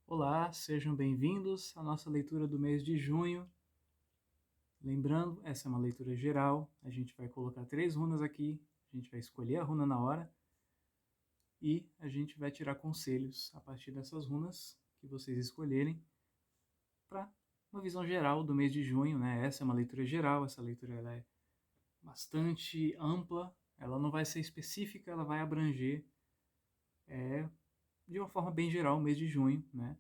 Olá, sejam bem-vindos à nossa leitura do mês de junho. Lembrando, essa é uma leitura geral, a gente vai colocar 3 runas aqui, a gente vai escolher a runa na hora e a gente vai tirar conselhos a partir dessas runas que vocês escolherem para uma visão geral do mês de junho, né? Essa é uma leitura geral, essa leitura ela é bastante ampla, ela não vai ser específica, ela vai abranger de uma forma bem geral o mês de junho, né?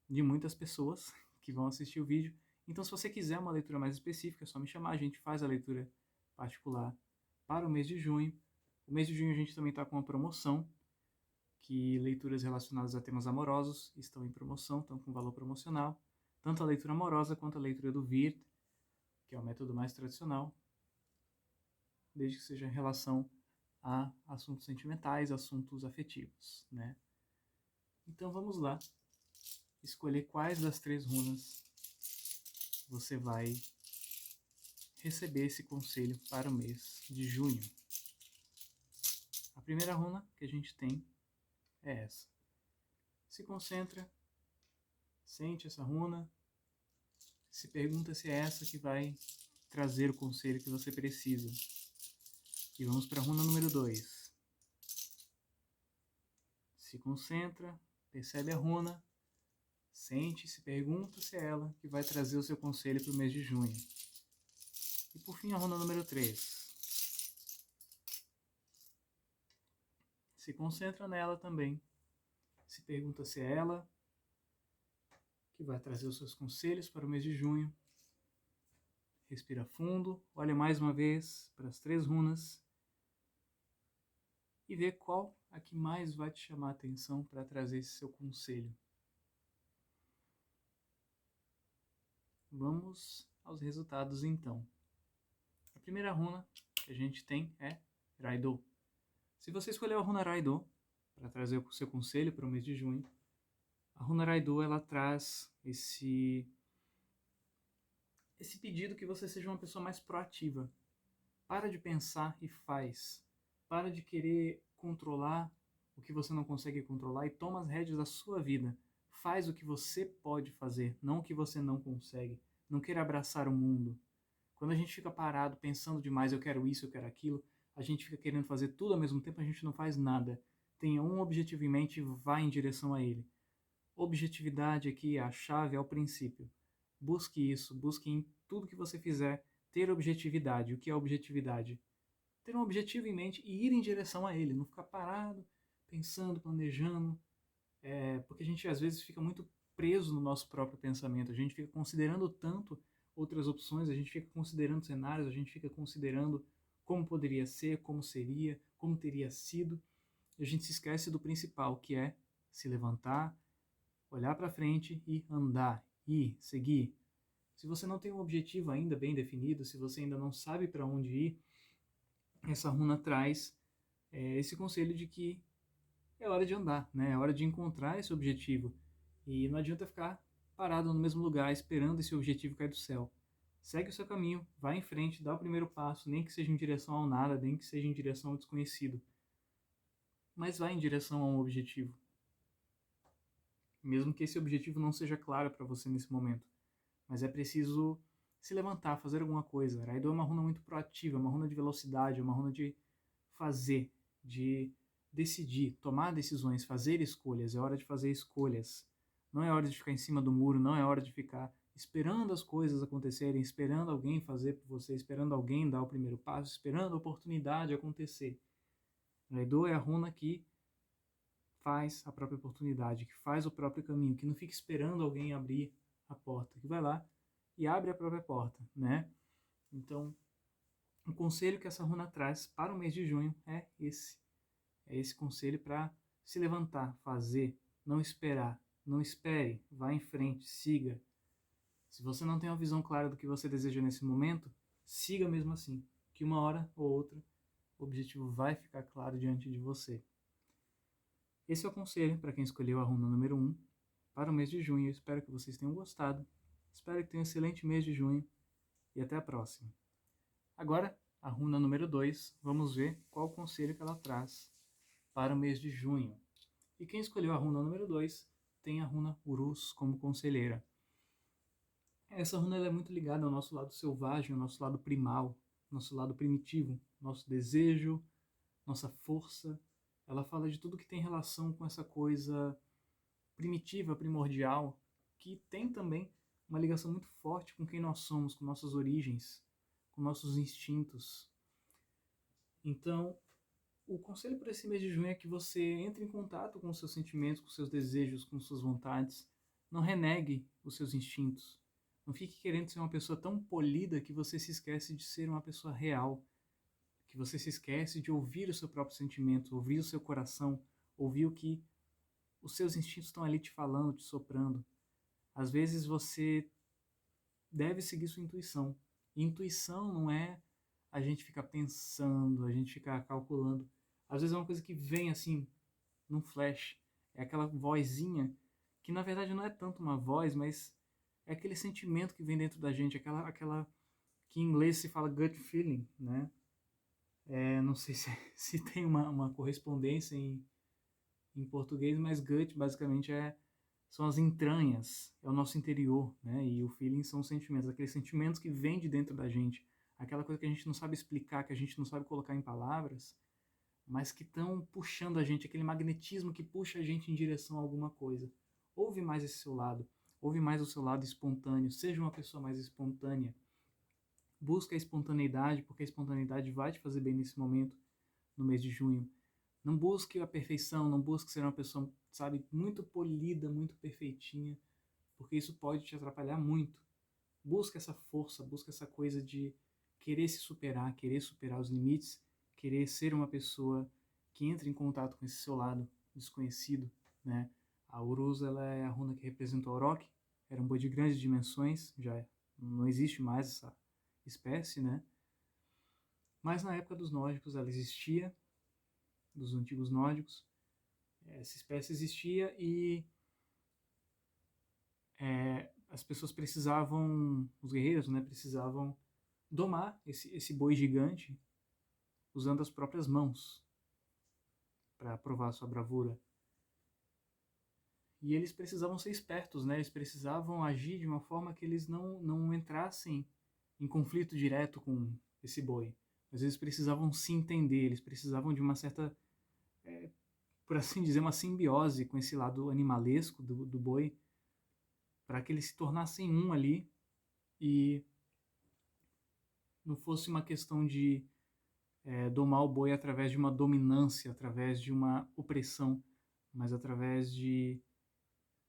De muitas pessoas que vão assistir o vídeo. Então, se você quiser uma leitura mais específica, é só me chamar, a gente faz a leitura particular para o mês de junho. O mês de junho a gente também está com uma promoção, que leituras relacionadas a temas amorosos estão em promoção, estão com valor promocional. Tanto a leitura amorosa quanto a leitura do Virt, que é o método mais tradicional, desde que seja em relação a assuntos sentimentais, assuntos afetivos, né? Então vamos lá, escolher quais das 3 runas você vai receber esse conselho para o mês de junho. A primeira runa que a gente tem é essa. Se concentra, sente essa runa, se pergunta se é essa que vai trazer o conselho que você precisa. E vamos para a runa número 2. Se concentra, percebe a runa, sente, se pergunta se é ela que vai trazer o seu conselho para o mês de junho. E por fim a runa número 3. Se concentra nela também, se pergunta se é ela que vai trazer os seus conselhos para o mês de junho. Respira fundo, olha mais uma vez para as 3 runas e vê qual a que mais vai te chamar a atenção para trazer esse seu conselho. Vamos aos resultados então. A primeira runa que a gente tem é Raido. Se você escolheu a runa Raido para trazer o seu conselho para o mês de junho, a runa Raido ela traz esse pedido que você seja uma pessoa mais proativa. Para de pensar e faz. Para de querer controlar o que você não consegue controlar e toma as rédeas da sua vida. Faz o que você pode fazer, não o que você não consegue. Não queira abraçar o mundo. Quando a gente fica parado pensando demais, eu quero isso, eu quero aquilo, a gente fica querendo fazer tudo ao mesmo tempo, a gente não faz nada. Tenha um objetivo em mente e vá em direção a ele. Objetividade aqui é a chave, é o princípio. Busque isso, busque em tudo que você fizer ter objetividade. O que é objetividade? Ter um objetivo em mente e ir em direção a ele, não ficar parado, pensando, planejando, porque a gente às vezes fica muito preso no nosso próprio pensamento, a gente fica considerando tanto outras opções, a gente fica considerando cenários, a gente fica considerando como poderia ser, como seria, como teria sido, e a gente se esquece do principal, que é se levantar, olhar para frente e andar, ir, seguir. Se você não tem um objetivo ainda bem definido, se você ainda não sabe para onde ir, essa runa traz esse conselho de que é hora de andar, né? É hora de encontrar esse objetivo. E não adianta ficar parado no mesmo lugar esperando esse objetivo cair do céu. Segue o seu caminho, vai em frente, dá o primeiro passo, nem que seja em direção ao nada, nem que seja em direção ao desconhecido. Mas vai em direção a um objetivo. Mesmo que esse objetivo não seja claro para você nesse momento. Mas é preciso se levantar, fazer alguma coisa. Raido é uma runa muito proativa, uma runa de velocidade, uma runa de fazer, de decidir, tomar decisões, fazer escolhas. É hora de fazer escolhas. Não é hora de ficar em cima do muro, não é hora de ficar esperando as coisas acontecerem, esperando alguém fazer por você, esperando alguém dar o primeiro passo, esperando a oportunidade acontecer. Raido é a runa que faz a própria oportunidade, que faz o próprio caminho, que não fica esperando alguém abrir a porta, que vai lá e abre a própria porta, né? Então, o conselho que essa runa traz para o mês de junho é esse. É esse conselho para se levantar, fazer, não esperar. Não espere, vá em frente, siga. Se você não tem uma visão clara do que você deseja nesse momento, siga mesmo assim, que uma hora ou outra o objetivo vai ficar claro diante de você. Esse é o conselho para quem escolheu a runa número 1 para o mês de junho. Eu espero que vocês tenham gostado. Espero que tenham um excelente mês de junho e até a próxima. Agora, a runa número 2, vamos ver qual conselho que ela traz para o mês de junho. E quem escolheu a runa número 2 tem a runa Uruz como conselheira. Essa runa ela é muito ligada ao nosso lado selvagem, ao nosso lado primal, nosso lado primitivo, nosso desejo, nossa força. Ela fala de tudo que tem relação com essa coisa primitiva, primordial, que tem também uma ligação muito forte com quem nós somos, com nossas origens, com nossos instintos. Então, o conselho para esse mês de junho é que você entre em contato com os seus sentimentos, com os seus desejos, com suas vontades. Não renegue os seus instintos. Não fique querendo ser uma pessoa tão polida que você se esquece de ser uma pessoa real, que você se esquece de ouvir o seu próprio sentimento, ouvir o seu coração, ouvir o que os seus instintos estão ali te falando, te soprando. Às vezes você deve seguir sua intuição. E intuição não é a gente ficar pensando, a gente ficar calculando. Às vezes é uma coisa que vem assim, num flash. É aquela vozinha que na verdade não é tanto uma voz, mas é aquele sentimento que vem dentro da gente, aquela que em inglês se fala gut feeling, né? Não sei se tem uma correspondência em português, mas gut basicamente são as entranhas, é o nosso interior, né? E o feeling são os sentimentos, aqueles sentimentos que vêm de dentro da gente, aquela coisa que a gente não sabe explicar, que a gente não sabe colocar em palavras, mas que estão puxando a gente, aquele magnetismo que puxa a gente em direção a alguma coisa. Ouve mais esse seu lado, ouve mais o seu lado espontâneo, seja uma pessoa mais espontânea. Busca a espontaneidade, porque a espontaneidade vai te fazer bem nesse momento, no mês de junho. Não busque a perfeição, não busque ser uma pessoa, sabe, muito polida, muito perfeitinha, porque isso pode te atrapalhar muito. Busca essa força, busca essa coisa de querer se superar, querer superar os limites, querer ser uma pessoa que entre em contato com esse seu lado desconhecido, né? A Uruz, ela é a runa que representa o Auroch, era um boi de grandes dimensões, já não existe mais essa espécie, né? Mas na época dos nórdicos ela existia, dos antigos nórdicos, essa espécie existia e as pessoas precisavam, os guerreiros, né, precisavam domar esse boi gigante usando as próprias mãos para provar sua bravura. E eles precisavam ser espertos, né? Eles precisavam agir de uma forma que eles não entrassem em conflito direto com esse boi. Mas eles precisavam se entender, eles precisavam de uma certa, por assim dizer, uma simbiose com esse lado animalesco do boi, para que eles se tornassem um ali e não fosse uma questão de domar o boi através de uma dominância, através de uma opressão, mas através de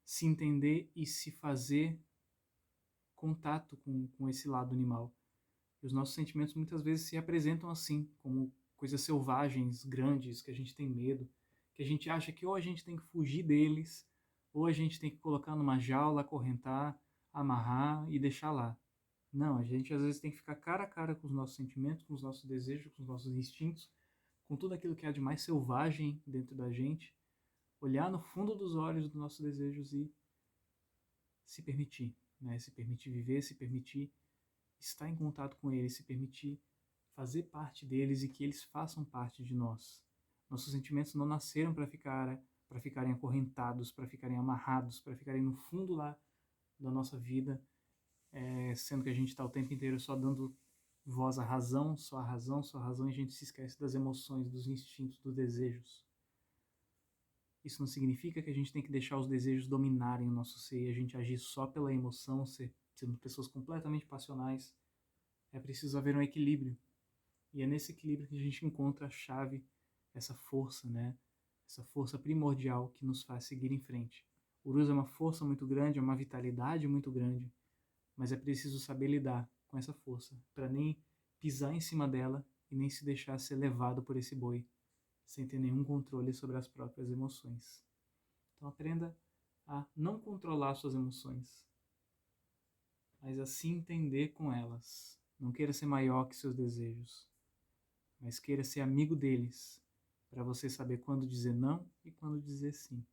se entender e se fazer contato com esse lado animal. E os nossos sentimentos muitas vezes se apresentam assim, como coisas selvagens, grandes, que a gente tem medo, que a gente acha que ou a gente tem que fugir deles, ou a gente tem que colocar numa jaula, acorrentar, amarrar e deixar lá. Não, a gente às vezes tem que ficar cara a cara com os nossos sentimentos, com os nossos desejos, com os nossos instintos, com tudo aquilo que há de mais selvagem dentro da gente, olhar no fundo dos olhos dos nossos desejos e se permitir, né? Se permitir viver, se permitir estar em contato com eles, se permitir fazer parte deles e que eles façam parte de nós. Nossos sentimentos não nasceram para ficarem acorrentados, para ficarem amarrados, para ficarem no fundo lá da nossa vida, sendo que a gente está o tempo inteiro só dando voz à razão, só a razão, só a razão, e a gente se esquece das emoções, dos instintos, dos desejos. Isso não significa que a gente tem que deixar os desejos dominarem o nosso ser e a gente agir só pela emoção, sendo pessoas completamente passionais. É preciso haver um equilíbrio. E é nesse equilíbrio que a gente encontra a chave, essa força, né? Essa força primordial que nos faz seguir em frente. O Uruz é uma força muito grande, é uma vitalidade muito grande, mas é preciso saber lidar com essa força, para nem pisar em cima dela e nem se deixar ser levado por esse boi, sem ter nenhum controle sobre as próprias emoções. Então aprenda a não controlar suas emoções, mas a se entender com elas. Não queira ser maior que seus desejos, mas queira ser amigo deles, para você saber quando dizer não e quando dizer sim.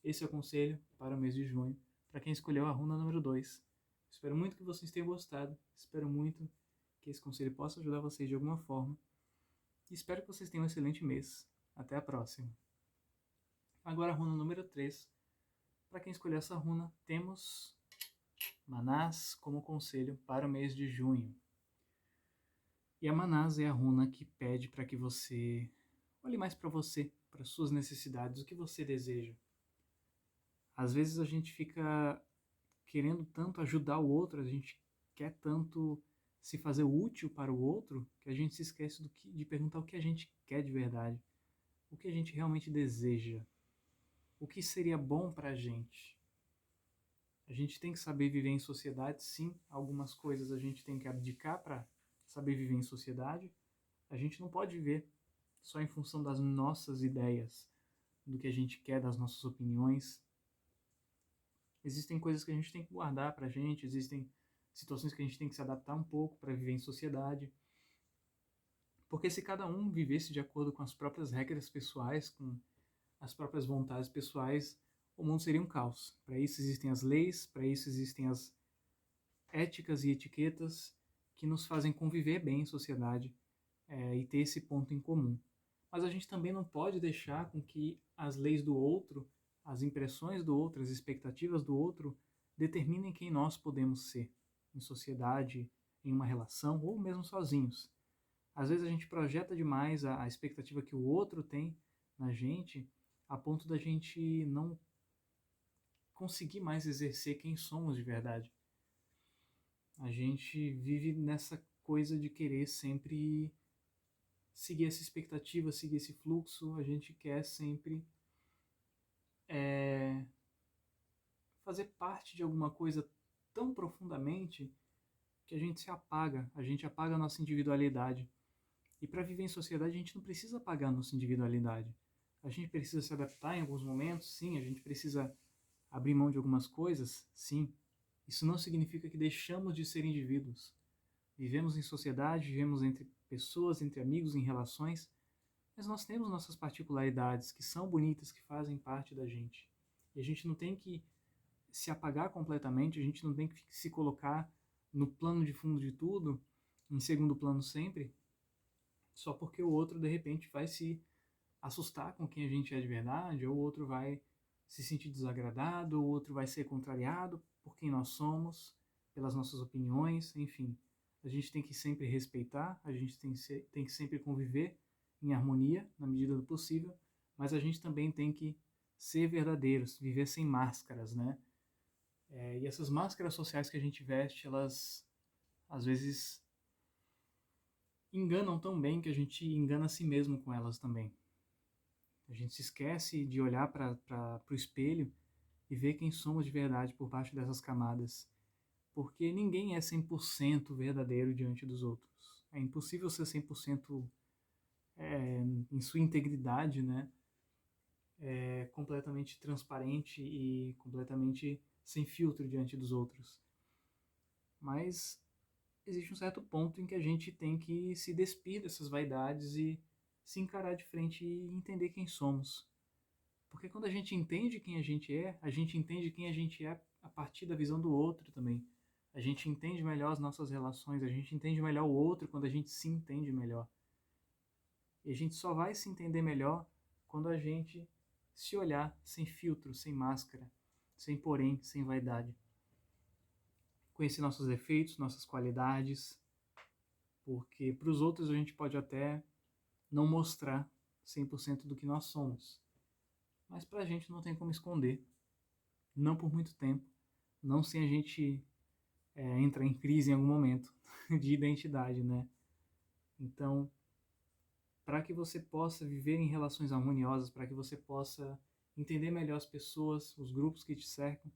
Esse é o conselho para o mês de junho, para quem escolheu a runa número 2. Espero muito que vocês tenham gostado, espero muito que esse conselho possa ajudar vocês de alguma forma. E espero que vocês tenham um excelente mês. Até a próxima. Agora a runa número 3, para quem escolher essa runa, temos Manás como conselho para o mês de junho. E a Manás é a runa que pede para que você olhe mais para você, para suas necessidades, o que você deseja. Às vezes a gente fica querendo tanto ajudar o outro, a gente quer tanto se fazer útil para o outro, que a gente se esquece de perguntar o que a gente quer de verdade, o que a gente realmente deseja, o que seria bom para a gente. A gente tem que saber viver em sociedade, sim, algumas coisas a gente tem que abdicar para saber viver em sociedade. A gente não pode viver só em função das nossas ideias, do que a gente quer, das nossas opiniões. Existem coisas que a gente tem que guardar pra gente, existem situações que a gente tem que se adaptar um pouco para viver em sociedade. Porque se cada um vivesse de acordo com as próprias regras pessoais, com as próprias vontades pessoais, o mundo seria um caos. Para isso existem as leis, para isso existem as éticas e etiquetas que nos fazem conviver bem em sociedade e ter esse ponto em comum. Mas a gente também não pode deixar com que as leis do outro, as impressões do outro, as expectativas do outro determinem quem nós podemos ser em sociedade, em uma relação ou mesmo sozinhos. Às vezes a gente projeta demais a expectativa que o outro tem na gente, a ponto da gente não conseguir mais exercer quem somos de verdade. A gente vive nessa coisa de querer sempre seguir essa expectativa, seguir esse fluxo, a gente quer sempre fazer parte de alguma coisa tão profundamente que a gente apaga a nossa individualidade. E para viver em sociedade a gente não precisa apagar a nossa individualidade. A gente precisa se adaptar em alguns momentos, sim, a gente precisa abrir mão de algumas coisas, sim. Isso não significa que deixamos de ser indivíduos. Vivemos em sociedade, vivemos entre pessoas, entre amigos, em relações, mas nós temos nossas particularidades que são bonitas, que fazem parte da gente. E a gente não tem que se apagar completamente, a gente não tem que se colocar no plano de fundo de tudo, em segundo plano sempre, só porque o outro de repente vai se assustar com quem a gente é de verdade, ou o outro vai se sentir desagradado, ou o outro vai ser contrariado por quem nós somos, pelas nossas opiniões, enfim. A gente tem que sempre respeitar, a gente tem que sempre conviver em harmonia, na medida do possível, mas a gente também tem que ser verdadeiros, viver sem máscaras, né? E essas máscaras sociais que a gente veste, elas às vezes enganam tão bem que a gente engana a si mesmo com elas também. A gente se esquece de olhar para o espelho e ver quem somos de verdade por baixo dessas camadas. Porque ninguém é 100% verdadeiro diante dos outros. É impossível ser 100% em sua integridade, né? Completamente transparente e completamente sem filtro diante dos outros. Mas existe um certo ponto em que a gente tem que se despir dessas vaidades e se encarar de frente e entender quem somos. Porque quando a gente entende quem a gente entende quem a gente é a partir da visão do outro também. A gente entende melhor as nossas relações, a gente entende melhor o outro quando a gente se entende melhor. E a gente só vai se entender melhor quando a gente se olhar sem filtro, sem máscara, sem porém, sem vaidade. Conhecer nossos defeitos, nossas qualidades, porque para os outros a gente pode até não mostrar 100% do que nós somos. Mas para a gente não tem como esconder, não por muito tempo, não sem a gente entrar em crise em algum momento de identidade, né? Então, para que você possa viver em relações harmoniosas, para que você possa entender melhor as pessoas, os grupos que te cercam,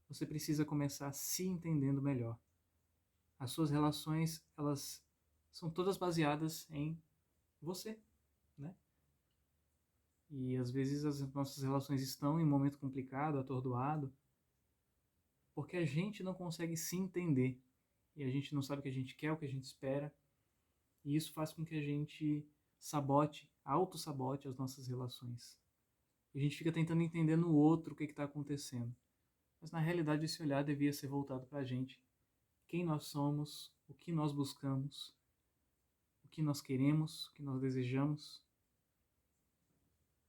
você precisa começar se entendendo melhor. As suas relações, elas são todas baseadas em você, né? E às vezes as nossas relações estão em um momento complicado, atordoado, porque a gente não consegue se entender. E a gente não sabe o que a gente quer, o que a gente espera. E isso faz com que a gente sabote, auto-sabote as nossas relações. E a gente fica tentando entender no outro o que está acontecendo. Mas na realidade esse olhar devia ser voltado para a gente. Quem nós somos, o que nós buscamos, o que nós queremos, o que nós desejamos.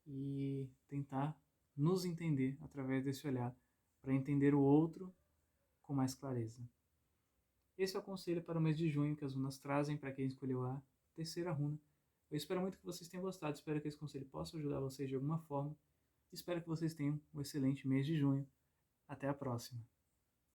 E tentar nos entender através desse olhar, para entender o outro com mais clareza. Esse é o conselho para o mês de junho que as runas trazem para quem escolheu a terceira runa. Eu espero muito que vocês tenham gostado, espero que esse conselho possa ajudar vocês de alguma forma. Espero que vocês tenham um excelente mês de junho. Até a próxima!